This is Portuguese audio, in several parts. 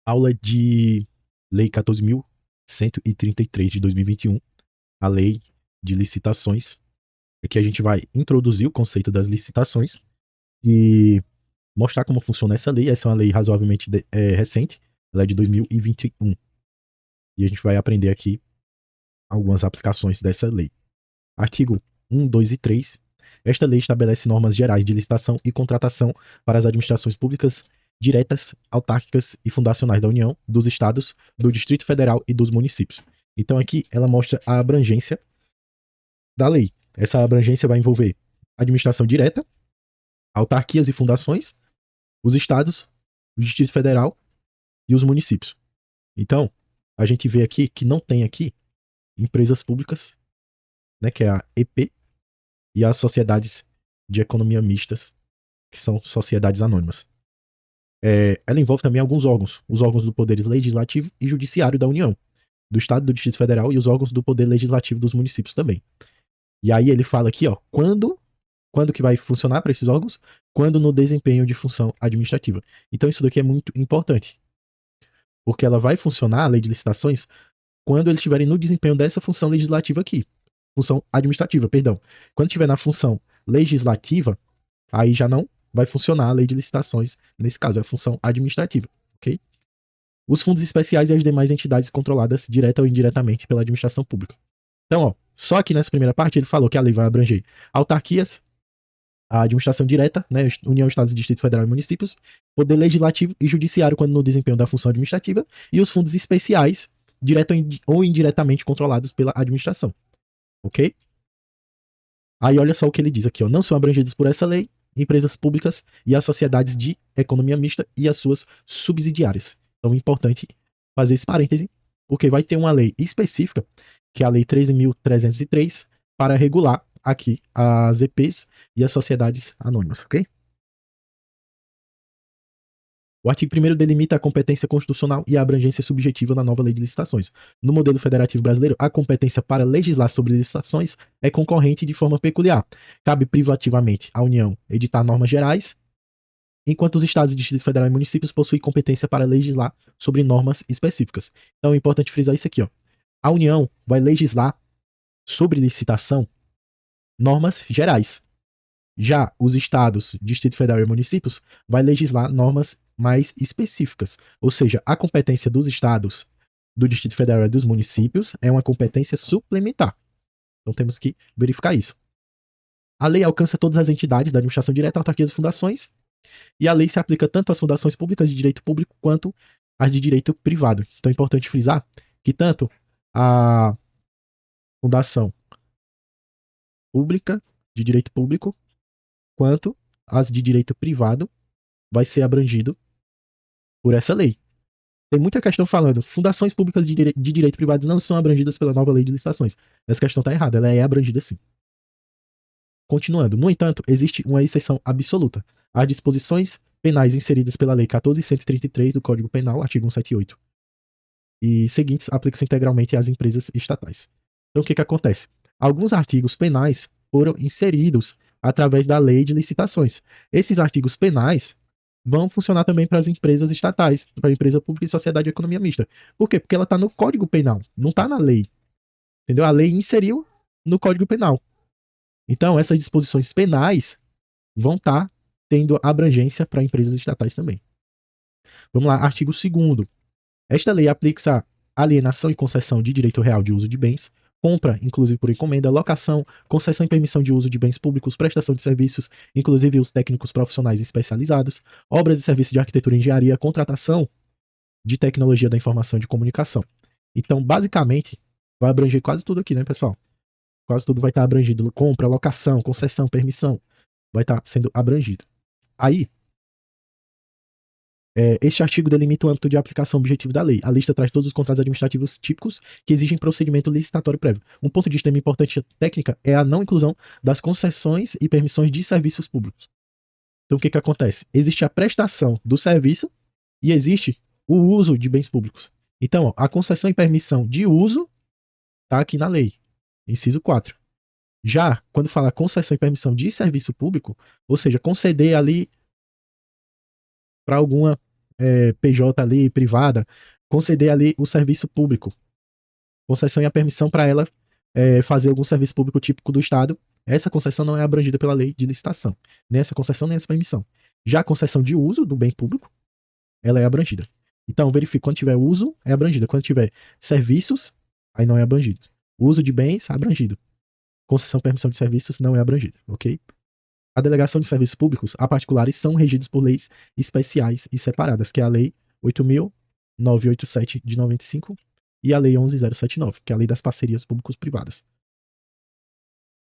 Aula de Lei 14.133 de 2021, a Lei de Licitações. Aqui a gente vai introduzir o conceito das licitações e mostrar como funciona essa lei. Essa é uma lei razoavelmente recente, ela é de 2021. E a gente vai aprender aqui algumas aplicações dessa lei. Artigo 1, 2 e 3. Esta lei estabelece normas gerais de licitação e contratação para as administrações públicas diretas, autárquicas e fundacionais da União, dos Estados, do Distrito Federal e dos municípios. Então aqui ela mostra a abrangência da lei. Essa abrangência vai envolver administração direta, autarquias e fundações, os estados, o Distrito Federal e os municípios. Então, a gente vê aqui que não tem aqui empresas públicas, né, que é a EP, e as sociedades de economia mistas, que são sociedades anônimas. Ela envolve também alguns órgãos, os órgãos do Poder Legislativo e Judiciário da União, do Estado, do Distrito Federal e os órgãos do Poder Legislativo dos municípios também. E aí ele fala aqui, ó, quando que vai funcionar para esses órgãos? Quando no desempenho de função administrativa. Então isso daqui é muito importante, porque ela vai funcionar, a lei de licitações, quando eles estiverem no desempenho dessa função legislativa aqui. Função administrativa, perdão. Quando estiver na função legislativa, aí já não vai funcionar a lei de licitações, nesse caso, é a função administrativa, ok? Os fundos especiais e as demais entidades controladas direta ou indiretamente pela administração pública. Então, ó, só aqui nessa primeira parte ele falou que a lei vai abranger autarquias, a administração direta, né, União, Estados, Distrito Federal e municípios, poder legislativo e judiciário quando no desempenho da função administrativa, e os fundos especiais, direto ou indiretamente controlados pela administração, ok? Aí olha só o que ele diz aqui, ó, não são abrangidos por essa lei empresas públicas e as sociedades de economia mista e as suas subsidiárias. Então é importante fazer esse parêntese, porque vai ter uma lei específica, que é a Lei 13.303, para regular aqui as EPs e as sociedades anônimas, ok? O artigo 1º delimita a competência constitucional e a abrangência subjetiva na nova lei de licitações. No modelo federativo brasileiro, a competência para legislar sobre licitações é concorrente de forma peculiar. Cabe privativamente à União editar normas gerais, enquanto os estados, Distrito Federal e municípios possuem competência para legislar sobre normas específicas. Então é importante frisar isso aqui, ó. A União vai legislar sobre licitação normas gerais. Já os estados, Distrito Federal e municípios vai legislar normas mais específicas. Ou seja, a competência dos estados, do Distrito Federal e dos municípios é uma competência suplementar. Então temos que verificar isso. A lei alcança todas as entidades da administração direta, autarquias e fundações, e a lei se aplica tanto às fundações públicas de direito público quanto às de direito privado. Então é importante frisar que tanto a fundação pública de direito público quanto as de direito privado vai ser abrangido por essa lei. Tem muita questão falando, fundações públicas de direito privado não são abrangidas pela nova lei de licitações. Essa questão está errada, ela é abrangida sim. Continuando, no entanto, existe uma exceção absoluta. As disposições penais inseridas pela Lei 14.133 do Código Penal, artigo 178, e seguintes aplicam-se integralmente às empresas estatais. Então, o que acontece? Alguns artigos penais foram inseridos através da Lei de Licitações. Esses artigos penais vão funcionar também para as empresas estatais, para a empresa pública e sociedade de economia mista. Por quê? Porque ela está no Código Penal, não está na lei. Entendeu? A lei inseriu no Código Penal. Então, essas disposições penais vão estar tendo abrangência para empresas estatais também. Vamos lá, artigo 2º. Esta lei aplica-se à alienação e concessão de direito real de uso de bens, compra, inclusive por encomenda, locação, concessão e permissão de uso de bens públicos, prestação de serviços, inclusive os técnicos profissionais especializados, obras e serviços de arquitetura e engenharia, contratação de tecnologia da informação e de comunicação. Então, basicamente, vai abranger quase tudo aqui, né, pessoal? Quase tudo vai estar abrangido. Compra, locação, concessão, permissão, vai estar sendo abrangido. Aí, este artigo delimita o âmbito de aplicação objetivo da lei. A lista traz todos os contratos administrativos típicos que exigem procedimento licitatório prévio. Um ponto de extrema importância técnica é a não inclusão das concessões e permissões de serviços públicos. Então, o que acontece? Existe a prestação do serviço e existe o uso de bens públicos. Então, ó, a concessão e permissão de uso está aqui na lei, inciso 4. Já, quando fala concessão e permissão de serviço público, ou seja, conceder ali para alguma PJ ali, privada, conceder ali o serviço público. Concessão e a permissão para ela fazer algum serviço público típico do Estado. Essa concessão não é abrangida pela lei de licitação. Nem essa concessão, nem essa permissão. Já a concessão de uso do bem público, ela é abrangida. Então, verifique, quando tiver uso, é abrangida. Quando tiver serviços, aí não é abrangido. Uso de bens, abrangido. Concessão, permissão de serviços, não é abrangido, ok? A delegação de serviços públicos a particulares são regidos por leis especiais e separadas, que é a Lei 8.987 de 95 e a Lei 11.079, que é a Lei das Parcerias Públicos-Privadas.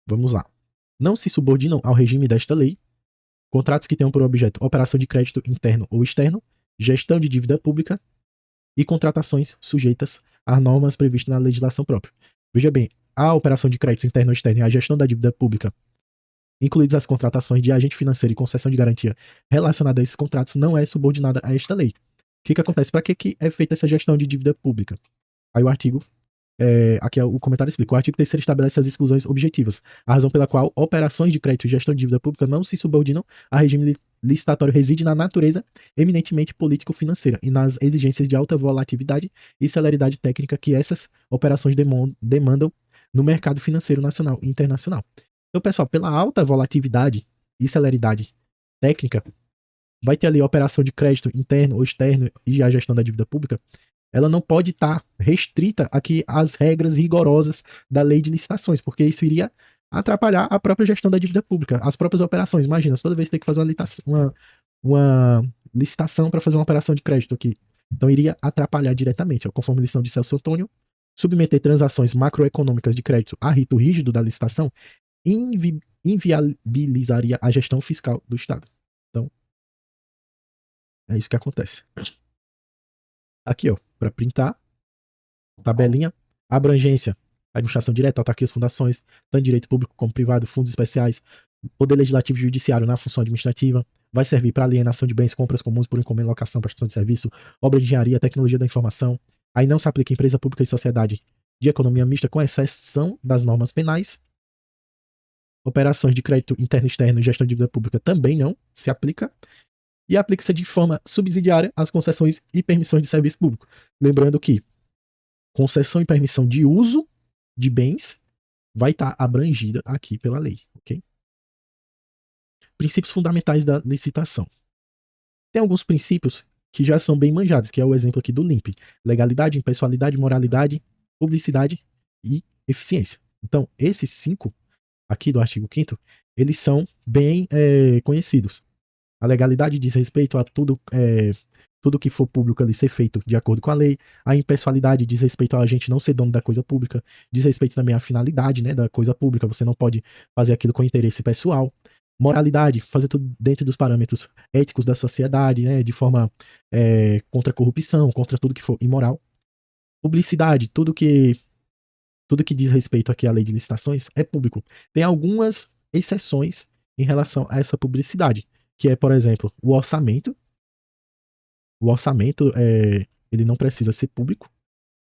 Vamos lá. Não se subordinam ao regime desta lei contratos que tenham por objeto operação de crédito interno ou externo, gestão de dívida pública e contratações sujeitas às normas previstas na legislação própria. Veja bem, a operação de crédito interno ou externo e a gestão da dívida pública, incluídas as contratações de agente financeiro e concessão de garantia relacionada a esses contratos, não é subordinada a esta lei. O que acontece? Para que é feita essa gestão de dívida pública? Aí o artigo, aqui o comentário explica, o artigo 3º estabelece as exclusões objetivas, a razão pela qual operações de crédito e gestão de dívida pública não se subordinam a regime licitatório reside na natureza eminentemente político-financeira e nas exigências de alta volatilidade e celeridade técnica que essas operações demandam no mercado financeiro nacional e internacional. Então, pessoal, pela alta volatilidade e celeridade técnica, vai ter ali a operação de crédito interno ou externo e a gestão da dívida pública, ela não pode estar restrita aqui às regras rigorosas da lei de licitações, porque isso iria atrapalhar a própria gestão da dívida pública, as próprias operações. Imagina, toda vez tem que fazer uma licitação para fazer uma operação de crédito aqui. Então iria atrapalhar diretamente, conforme a lição de Celso Antônio, submeter transações macroeconômicas de crédito a rito rígido da licitação inviabilizaria a gestão fiscal do Estado. Então, é isso que acontece. Aqui, ó, para printar, tabelinha, abrangência, administração direta, autarquias, fundações, tanto direito público como privado, fundos especiais, poder legislativo e judiciário na função administrativa, vai servir para alienação de bens, compras comuns por encomenda, locação, prestação de serviço, obra de engenharia, tecnologia da informação. Aí não se aplica em empresa pública e sociedade de economia mista, com exceção das normas penais. Operações de crédito interno e externo e gestão de dívida pública também não se aplica. E aplica-se de forma subsidiária às concessões e permissões de serviço público. Lembrando que concessão e permissão de uso de bens vai estar abrangida aqui pela lei, ok? Princípios fundamentais da licitação. Tem alguns princípios que já são bem manjados, que é o exemplo aqui do LIMP. Legalidade, impessoalidade, moralidade, publicidade e eficiência. Então, esses 5 aqui do artigo 5º, eles são bem conhecidos. A legalidade diz respeito a tudo que for público ali ser feito de acordo com a lei. A impessoalidade diz respeito a gente não ser dono da coisa pública. Diz respeito também à finalidade, né, da coisa pública. Você não pode fazer aquilo com interesse pessoal. Moralidade, fazer tudo dentro dos parâmetros éticos da sociedade, né, de forma contra a corrupção, contra tudo que for imoral. Publicidade, tudo que diz respeito aqui à lei de licitações é público. Tem algumas exceções em relação a essa publicidade, que é, por exemplo, o orçamento. O orçamento, ele não precisa ser público,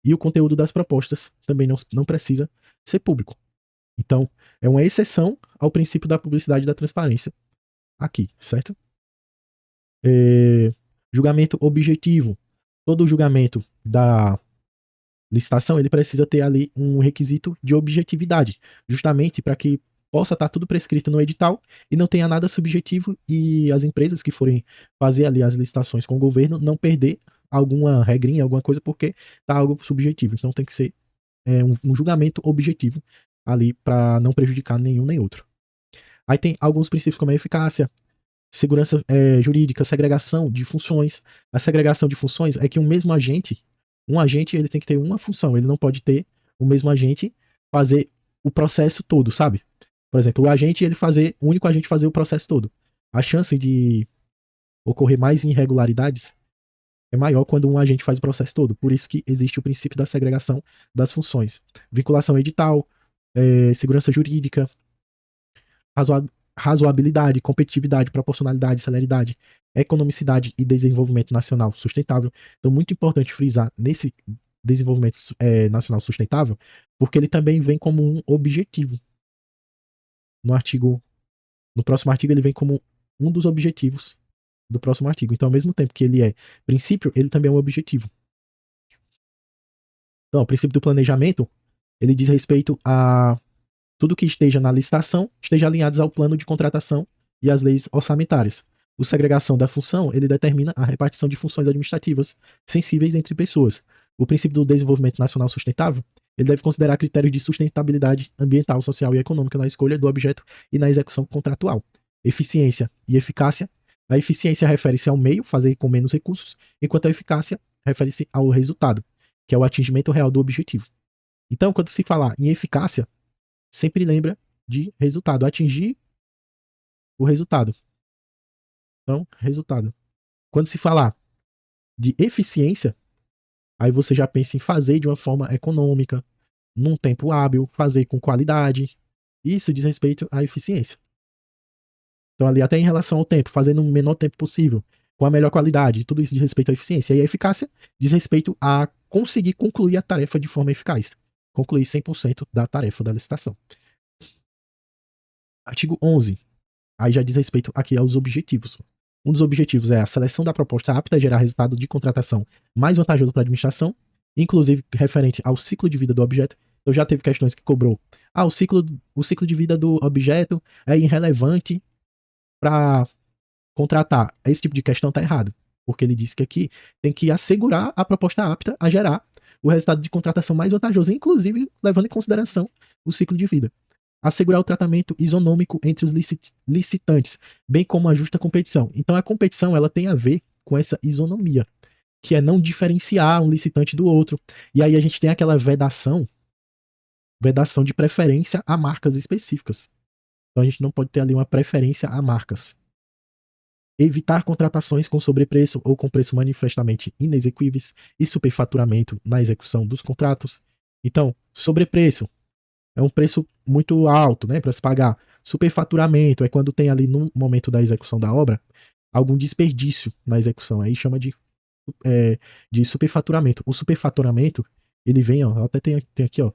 e o conteúdo das propostas também não precisa ser público. Então, é uma exceção ao princípio da publicidade e da transparência aqui, certo? Julgamento objetivo. Todo julgamento da licitação, ele precisa ter ali um requisito de objetividade, justamente para que possa estar tudo prescrito no edital e não tenha nada subjetivo e as empresas que forem fazer ali as licitações com o governo não perder alguma regrinha, alguma coisa, porque tá algo subjetivo. Então tem que ser um julgamento objetivo ali para não prejudicar nenhum nem outro. Aí tem alguns princípios como a eficácia, segurança jurídica, segregação de funções. A segregação de funções é que um agente ele tem que ter uma função, ele não pode ter o mesmo agente fazer o processo todo, sabe? Por exemplo, o único agente fazer o processo todo. A chance de ocorrer mais irregularidades é maior quando um agente faz o processo todo. Por isso que existe o princípio da segregação das funções. Vinculação edital, segurança jurídica, razoabilidade, competitividade, proporcionalidade, celeridade, economicidade e desenvolvimento nacional sustentável. Então, muito importante frisar nesse desenvolvimento nacional sustentável, porque ele também vem como um objetivo. No próximo artigo, ele vem como um dos objetivos do próximo artigo. Então, ao mesmo tempo que ele é princípio, ele também é um objetivo. Então, o princípio do planejamento, ele diz respeito a tudo que esteja na licitação, esteja alinhados ao plano de contratação e às leis orçamentárias. O segregação da função, ele determina a repartição de funções administrativas sensíveis entre pessoas. O princípio do desenvolvimento nacional sustentável, ele deve considerar critérios de sustentabilidade ambiental, social e econômica na escolha do objeto e na execução contratual. Eficiência e eficácia. A eficiência refere-se ao meio, fazer com menos recursos, enquanto a eficácia refere-se ao resultado, que é o atingimento real do objetivo. Então, quando se falar em eficácia, sempre lembra de resultado, atingir o resultado. Então, resultado. Quando se falar de eficiência, aí você já pensa em fazer de uma forma econômica, num tempo hábil, fazer com qualidade. Isso diz respeito à eficiência. Então, ali, até em relação ao tempo, fazer no menor tempo possível, com a melhor qualidade, tudo isso diz respeito à eficiência. E a eficácia diz respeito a conseguir concluir a tarefa de forma eficaz. Concluir 100% da tarefa da licitação. Artigo 11. Aí já diz respeito aqui aos objetivos. Um dos objetivos é a seleção da proposta apta a gerar resultado de contratação mais vantajoso para a administração, inclusive referente ao ciclo de vida do objeto. Eu já teve questões que cobrou. O ciclo de vida do objeto é irrelevante para contratar. Esse tipo de questão está errado, porque ele disse que aqui tem que assegurar a proposta apta a gerar o resultado de contratação mais vantajoso, inclusive levando em consideração o ciclo de vida. Assegurar o tratamento isonômico entre os licitantes, bem como a justa competição. Então a competição ela tem a ver com essa isonomia, que é não diferenciar um licitante do outro. E aí a gente tem aquela vedação de preferência a marcas específicas. Então a gente não pode ter ali uma preferência a marcas. Evitar contratações com sobrepreço ou com preço manifestamente inexequíveis e superfaturamento na execução dos contratos. Então, sobrepreço é um preço muito alto, né, para se pagar. Superfaturamento é quando tem ali no momento da execução da obra algum desperdício na execução, aí chama de superfaturamento. O superfaturamento, ele vem, ó, até tem aqui, ó,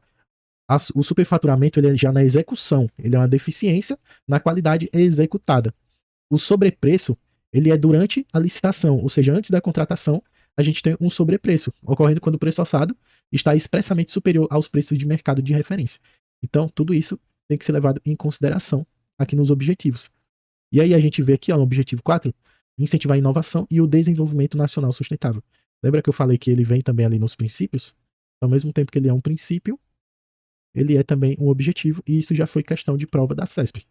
o superfaturamento ele é já na execução, ele é uma deficiência na qualidade executada. O sobrepreço, ele é durante a licitação, ou seja, antes da contratação, a gente tem um sobrepreço, ocorrendo quando o preço alçado está expressamente superior aos preços de mercado de referência. Então, tudo isso tem que ser levado em consideração aqui nos objetivos. E aí a gente vê aqui, ó, no objetivo 4, incentivar a inovação e o desenvolvimento nacional sustentável. Lembra que eu falei que ele vem também ali nos princípios? Ao mesmo tempo que ele é um princípio, ele é também um objetivo, e isso já foi questão de prova da CESP.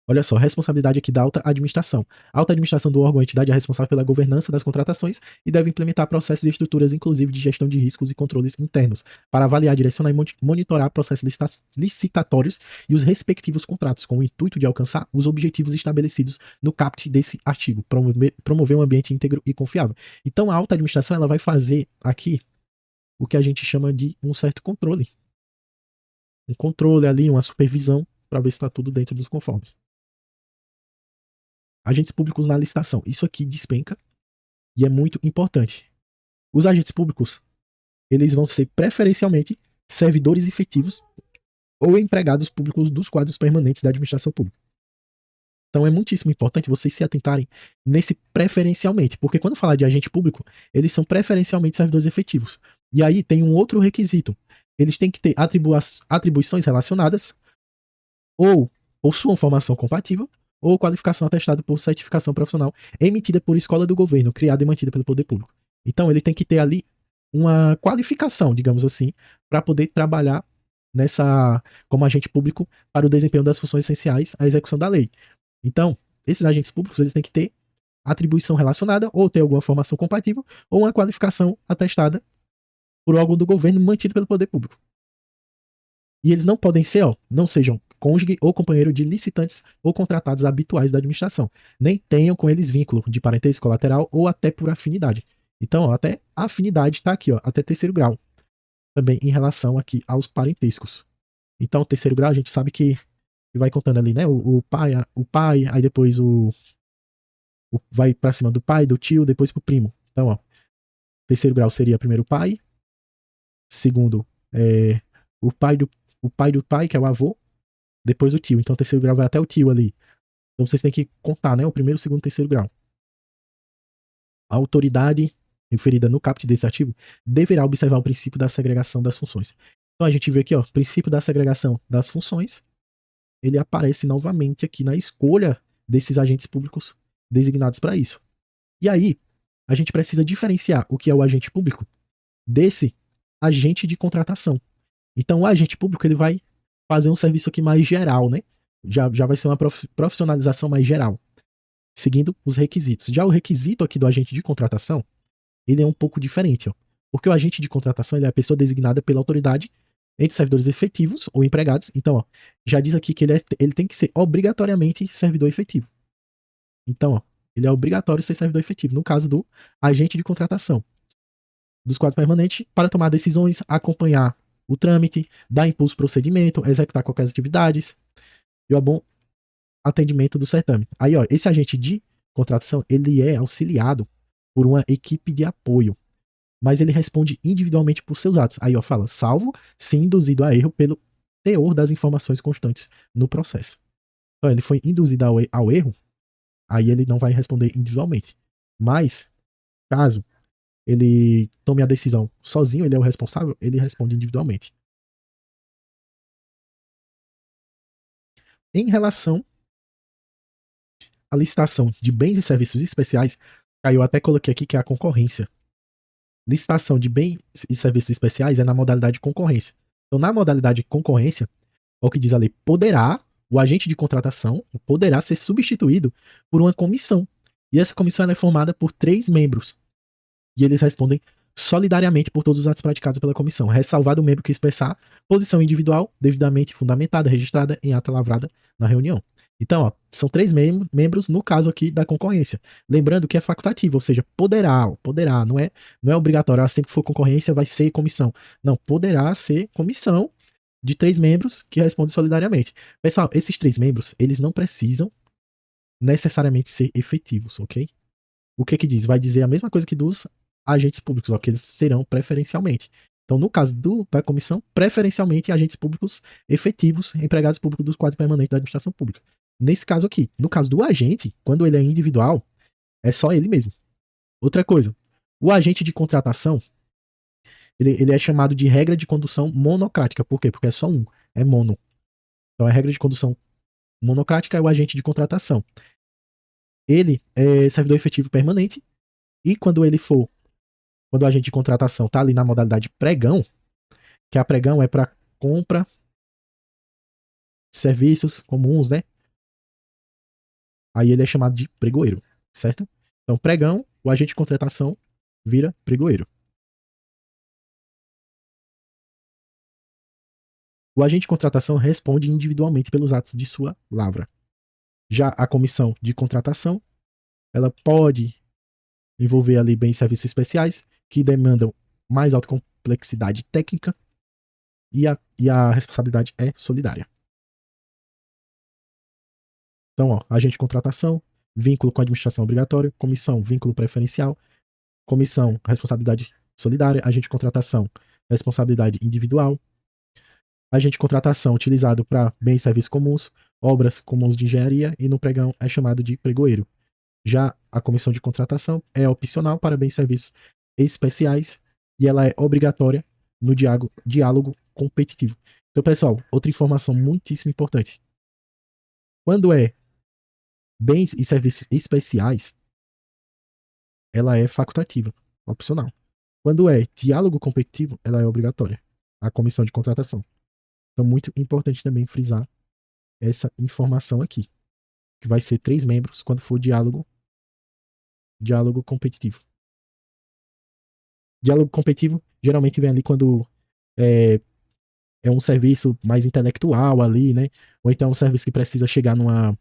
Olha só, responsabilidade aqui da alta administração. A alta administração do órgão ou entidade é responsável pela governança das contratações e deve implementar processos e estruturas, inclusive de gestão de riscos e controles internos, para avaliar, direcionar e monitorar processos licitatórios e os respectivos contratos, com o intuito de alcançar os objetivos estabelecidos no caput desse artigo, promover um ambiente íntegro e confiável. Então, a alta administração ela vai fazer aqui o que a gente chama de um certo controle. Um controle ali, uma supervisão, para ver se está tudo dentro dos conformes. Agentes públicos na licitação. Isso aqui despenca e é muito importante. Os agentes públicos, eles vão ser preferencialmente servidores efetivos ou empregados públicos dos quadros permanentes da administração pública. Então é muitíssimo importante vocês se atentarem nesse preferencialmente, porque quando falar de agente público, eles são preferencialmente servidores efetivos. E aí tem um outro requisito. Eles têm que ter atribuições relacionadas ou possuam formação compatível ou qualificação atestada por certificação profissional emitida por escola do governo, criada e mantida pelo poder público. Então, ele tem que ter ali uma qualificação, digamos assim, para poder trabalhar como agente público para o desempenho das funções essenciais à execução da lei. Então, esses agentes públicos, eles têm que ter atribuição relacionada ou ter alguma formação compatível ou uma qualificação atestada por órgão do governo mantido pelo poder público. E eles não podem ser, não sejam cônjuge ou companheiro de licitantes ou contratados habituais da administração. Nem tenham com eles vínculo de parentesco colateral ou até por afinidade. Então, até a afinidade está aqui, até terceiro grau. Também em relação aqui aos parentescos. Então, terceiro grau, a gente sabe que vai contando ali, né? O pai, aí depois vai para cima do pai, do tio, depois pro primo. Então, terceiro grau seria primeiro o pai, segundo o pai do pai, que é o avô, depois o tio. Então, o terceiro grau vai até o tio ali. Então vocês têm que contar, né? O primeiro, segundo, terceiro grau. A autoridade referida no caput desse artigo deverá observar o princípio da segregação das funções. Então a gente vê aqui, ó, princípio da segregação das funções, ele aparece novamente aqui na escolha desses agentes públicos designados para isso. E aí, a gente precisa diferenciar o que é o agente público desse agente de contratação. Então, o agente público ele vai fazer um serviço aqui mais geral, né? Já vai ser uma profissionalização mais geral, seguindo os requisitos. Já o requisito aqui do agente de contratação, ele é um pouco diferente, ó. Porque o agente de contratação ele é a pessoa designada pela autoridade entre servidores efetivos ou empregados. Então, ó, já diz aqui que ele tem que ser obrigatoriamente servidor efetivo. Então, ó, ele é obrigatório ser servidor efetivo, no caso do agente de contratação dos quadros permanentes, para tomar decisões, acompanhar o trâmite, dar impulso ao procedimento, executar qualquer atividades e o bom atendimento do certame. Aí, ó, esse agente de contratação, ele é auxiliado por uma equipe de apoio, mas ele responde individualmente por seus atos. Aí, ó, fala, salvo se induzido a erro pelo teor das informações constantes no processo. Então, ele foi induzido ao erro, aí ele não vai responder individualmente. Mas, caso ele tome a decisão sozinho, ele é o responsável, ele responde individualmente. Em relação à licitação de bens e serviços especiais, aí eu até coloquei aqui que é a concorrência. Licitação de bens e serviços especiais é na modalidade de concorrência. Então, na modalidade de concorrência, é o que diz a lei, o agente de contratação poderá ser substituído por uma comissão. E essa comissão é formada por 3 membros. E eles respondem solidariamente por todos os atos praticados pela comissão, ressalvado o membro que expressar posição individual devidamente fundamentada, registrada em ata lavrada na reunião. Então, ó, são 3 membros no caso aqui da concorrência. Lembrando que é facultativo, ou seja, poderá, não é obrigatório, assim que for concorrência vai ser comissão. Não, poderá ser comissão de 3 membros que respondem solidariamente. Pessoal, esses 3 membros, eles não precisam necessariamente ser efetivos, ok? O que diz? Vai dizer a mesma coisa que dos agentes públicos, ó, que eles serão preferencialmente. Então, no caso da comissão, preferencialmente agentes públicos efetivos, empregados públicos dos quadros permanentes da administração pública. Nesse caso aqui, no caso do agente, quando ele é individual, é só ele mesmo. Outra coisa, o agente de contratação, ele é chamado de regra de condução monocrática. Por quê? Porque é só um, é mono. Então, a regra de condução monocrática é o agente de contratação. Ele é servidor efetivo permanente e quando o agente de contratação está ali na modalidade pregão, que a pregão é para compra de serviços comuns, né? Aí ele é chamado de pregoeiro, certo? Então, pregão, o agente de contratação vira pregoeiro. O agente de contratação responde individualmente pelos atos de sua lavra. Já a comissão de contratação, ela pode envolver ali bens e serviços especiais que demandam mais alta complexidade técnica e a responsabilidade é solidária. Então, ó, agente de contratação, vínculo com a administração obrigatória, comissão, vínculo preferencial, comissão, responsabilidade solidária, agente de contratação, responsabilidade individual, agente de contratação utilizado para bens e serviços comuns, obras comuns de engenharia e no pregão é chamado de pregoeiro. Já a comissão de contratação é opcional para bens e serviços especiais e ela é obrigatória no diálogo competitivo. Então, pessoal, outra informação muitíssimo importante. Quando é bens e serviços especiais, ela é facultativa, opcional. Quando é diálogo competitivo, ela é obrigatória, a comissão de contratação. Então, muito importante também frisar essa informação aqui, que vai ser 3 membros quando for diálogo competitivo. Diálogo competitivo geralmente vem ali quando é um serviço mais intelectual ali, né? Ou então é um serviço que precisa chegar numa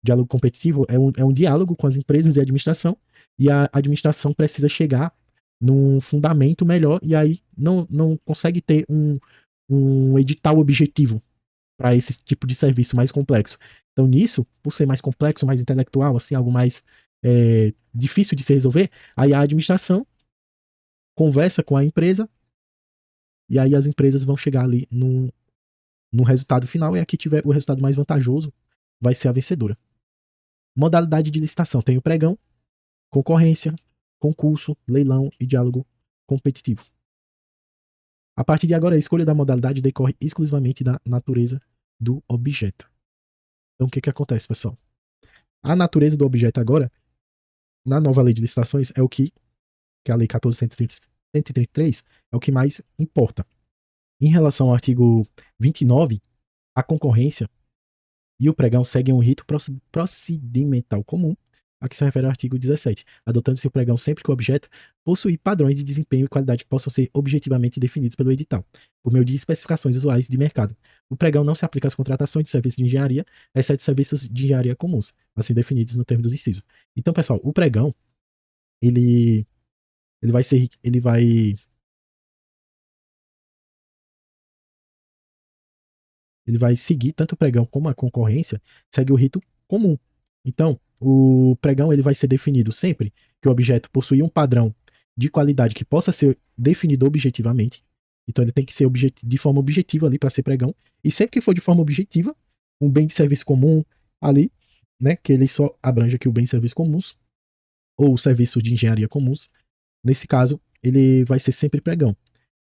diálogo competitivo, é um diálogo com as empresas e a administração, e a administração precisa chegar num fundamento melhor, e aí não consegue ter um edital objetivo para esse tipo de serviço mais complexo. Então, nisso, por ser mais complexo, mais intelectual, assim, algo mais difícil de se resolver, aí a administração conversa com a empresa, e aí as empresas vão chegar ali no resultado final, e a que tiver o resultado mais vantajoso vai ser a vencedora. Modalidade de licitação tem o pregão, concorrência, concurso, leilão e diálogo competitivo. A partir de agora, a escolha da modalidade decorre exclusivamente da natureza do objeto. Então, o que que acontece, pessoal? A natureza do objeto agora, na nova lei de licitações, é o que é a lei 14.133, é o que mais importa. Em relação ao artigo 29, a concorrência e o pregão seguem um rito procedimental comum, a que se refere ao artigo 17, adotando-se o pregão sempre que o objeto possuir padrões de desempenho e qualidade que possam ser objetivamente definidos pelo edital, por meio de especificações usuais de mercado. O pregão não se aplica às contratações de serviços de engenharia, exceto serviços de engenharia comuns, assim definidos no termo dos incisos. Então, pessoal, o pregão, ele vai seguir tanto o pregão como a concorrência, segue o rito comum. Então, o pregão ele vai ser definido sempre que o objeto possui um padrão de qualidade que possa ser definido objetivamente. Então, ele tem que ser de forma objetiva ali para ser pregão. E sempre que for de forma objetiva, um bem de serviço comum ali, né, que ele só abrange aqui o bem de serviços comuns ou serviços de engenharia comuns, nesse caso, ele vai ser sempre pregão.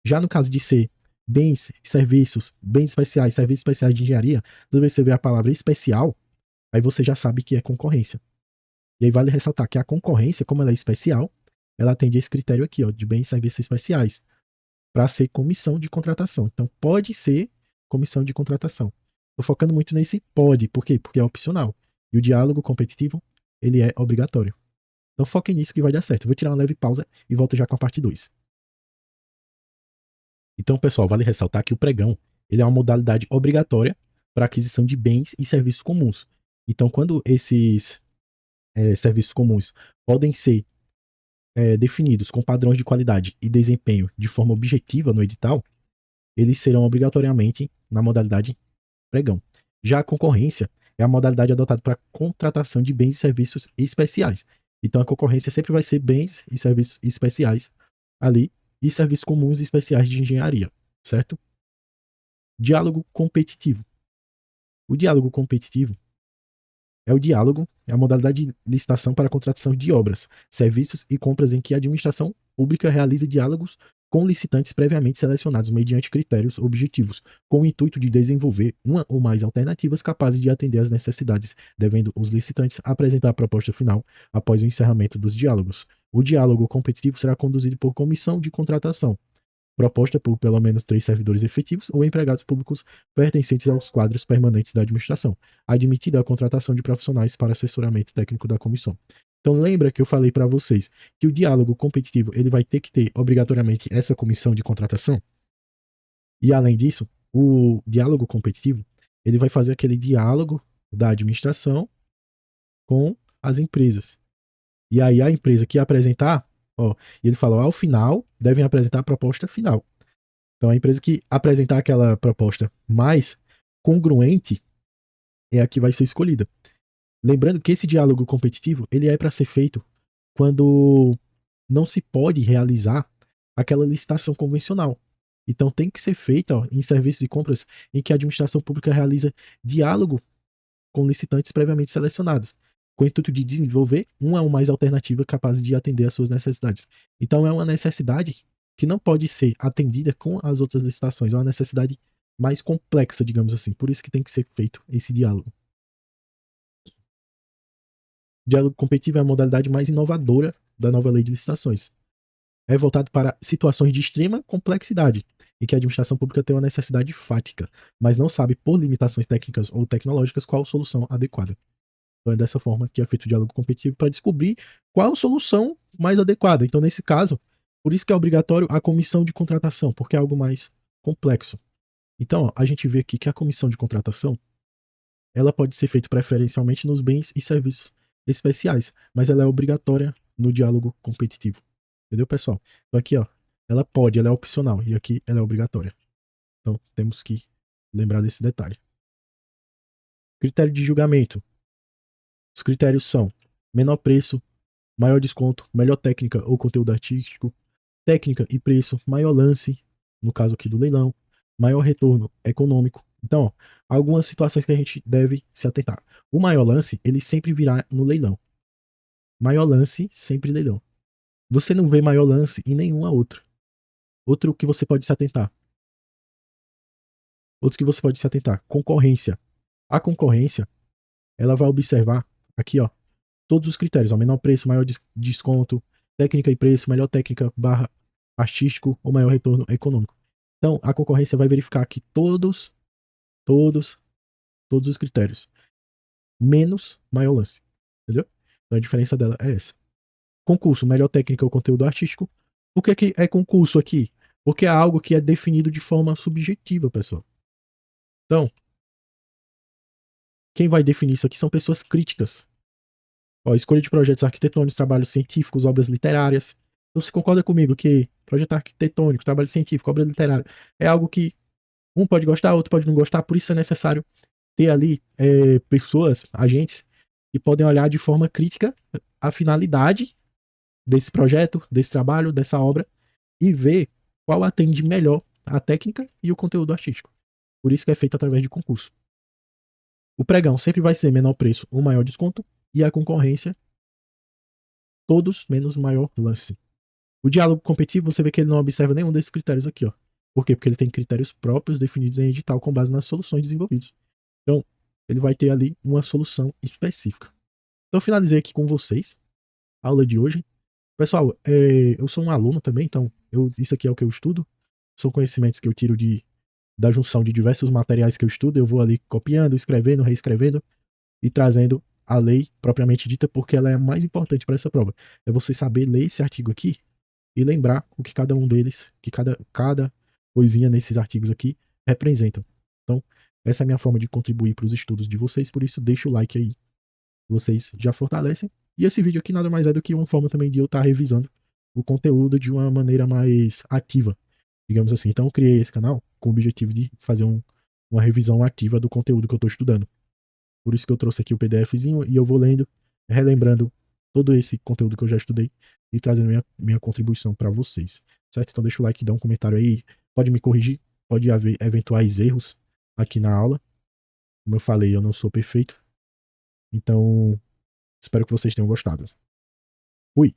Já no caso de ser bens, serviços, bens especiais, serviços especiais de engenharia, toda vez que você vê a palavra especial, aí você já sabe que é concorrência. E aí vale ressaltar que a concorrência, como ela é especial, ela atende a esse critério aqui, ó, de bens e serviços especiais, para ser comissão de contratação. Então pode ser comissão de contratação. Tô focando muito nesse pode, por quê? Porque é opcional. E o diálogo competitivo, ele é obrigatório. Então foquem nisso que vai dar certo. Eu vou tirar uma leve pausa e volto já com a parte 2. Então, pessoal, vale ressaltar que o pregão ele é uma modalidade obrigatória para aquisição de bens e serviços comuns. Então, quando esses serviços comuns podem ser definidos com padrões de qualidade e desempenho de forma objetiva no edital, eles serão obrigatoriamente na modalidade pregão. Já a concorrência é a modalidade adotada para contratação de bens e serviços especiais. Então, a concorrência sempre vai ser bens e serviços especiais ali e serviços comuns e especiais de engenharia, certo? Diálogo competitivo. O diálogo competitivo é o diálogo, é a modalidade de licitação para a contratação de obras, serviços e compras em que a administração pública realiza diálogos com licitantes previamente selecionados mediante critérios objetivos, com o intuito de desenvolver uma ou mais alternativas capazes de atender às necessidades, devendo os licitantes apresentar a proposta final após o encerramento dos diálogos. O diálogo competitivo será conduzido por comissão de contratação, proposta por pelo menos 3 servidores efetivos ou empregados públicos pertencentes aos quadros permanentes da administração, admitida a contratação de profissionais para assessoramento técnico da comissão. Então lembra que eu falei para vocês que o diálogo competitivo ele vai ter que ter obrigatoriamente essa comissão de contratação? E além disso, o diálogo competitivo ele vai fazer aquele diálogo da administração com as empresas. E aí a empresa que apresentar, ó, e ele fala, ao final devem apresentar a proposta final. Então a empresa que apresentar aquela proposta mais congruente é a que vai ser escolhida. Lembrando que esse diálogo competitivo ele é para ser feito quando não se pode realizar aquela licitação convencional. Então tem que ser feita ó, em serviços e compras em que a administração pública realiza diálogo com licitantes previamente selecionados, com o intuito de desenvolver uma ou mais alternativa capaz de atender às suas necessidades. Então é uma necessidade que não pode ser atendida com as outras licitações, é uma necessidade mais complexa, digamos assim. Por isso que tem que ser feito esse diálogo. O diálogo competitivo é a modalidade mais inovadora da nova lei de licitações. É voltado para situações de extrema complexidade, em que a administração pública tem uma necessidade fática, mas não sabe, por limitações técnicas ou tecnológicas, qual solução adequada. Então é dessa forma que é feito o diálogo competitivo para descobrir qual a solução mais adequada. Então, nesse caso, por isso que é obrigatório a comissão de contratação, porque é algo mais complexo. Então, ó, a gente vê aqui que a comissão de contratação ela pode ser feita preferencialmente nos bens e serviços especiais, mas ela é obrigatória no diálogo competitivo. Entendeu, pessoal? Então aqui, ó, ela é opcional e aqui ela é obrigatória. Então temos que lembrar desse detalhe. Critério de julgamento. Os critérios são menor preço, maior desconto, melhor técnica ou conteúdo artístico, técnica e preço, maior lance, no caso aqui do leilão, maior retorno econômico Então, ó, algumas situações que a gente deve se atentar. O maior lance, ele sempre virá no leilão. Maior lance, sempre leilão. Você não vê maior lance em nenhuma outra. Outro que você pode se atentar. Outro que você pode se atentar. Concorrência. A concorrência, ela vai observar aqui, ó, todos os critérios, ó, menor preço, maior desconto, técnica e preço, melhor técnica barra artístico ou maior retorno econômico. Então, a concorrência vai verificar aqui todos, todos os critérios, menos maior lance, entendeu? Então, a diferença dela é essa. Concurso, melhor técnica ou conteúdo artístico. Por que é concurso aqui? Porque é algo que é definido de forma subjetiva, pessoal. Então, quem vai definir isso aqui são pessoas críticas. Ó, escolha de projetos arquitetônicos, trabalhos científicos, obras literárias. Então, você concorda comigo que projeto arquitetônico, trabalho científico, obra literária é algo que um pode gostar, outro pode não gostar, por isso é necessário ter ali pessoas, agentes, que podem olhar de forma crítica a finalidade desse projeto, desse trabalho, dessa obra e ver qual atende melhor a técnica e o conteúdo artístico. Por isso que é feito através de concurso. O pregão sempre vai ser menor preço ou maior desconto e a concorrência todos menos maior lance. O diálogo competitivo, você vê que ele não observa nenhum desses critérios aqui, ó. Por quê? Porque ele tem critérios próprios definidos em edital com base nas soluções desenvolvidas. Então, ele vai ter ali uma solução específica. Então, eu finalizei aqui com vocês a aula de hoje. Pessoal, eu sou um aluno também, então isso aqui é o que eu estudo. São conhecimentos que eu tiro da junção de diversos materiais que eu estudo. Eu vou ali copiando, escrevendo, reescrevendo e trazendo a lei propriamente dita, porque ela é a mais importante para essa prova. É você saber ler esse artigo aqui e lembrar o que cada um deles, que cada coisinha nesses artigos aqui representam. Então, essa é a minha forma de contribuir para os estudos de vocês, por isso deixa o like aí. Vocês já fortalecem. E esse vídeo aqui nada mais é do que uma forma também de eu estar revisando o conteúdo de uma maneira mais ativa, digamos assim. Então, eu criei esse canal com o objetivo de fazer uma revisão ativa do conteúdo que eu estou estudando. Por isso que eu trouxe aqui o PDFzinho e eu vou lendo, relembrando todo esse conteúdo que eu já estudei e trazendo minha contribuição para vocês, certo? Então deixa o like, dá um comentário aí, pode me corrigir, pode haver eventuais erros aqui na aula. Como eu falei, eu não sou perfeito, então espero que vocês tenham gostado. Fui!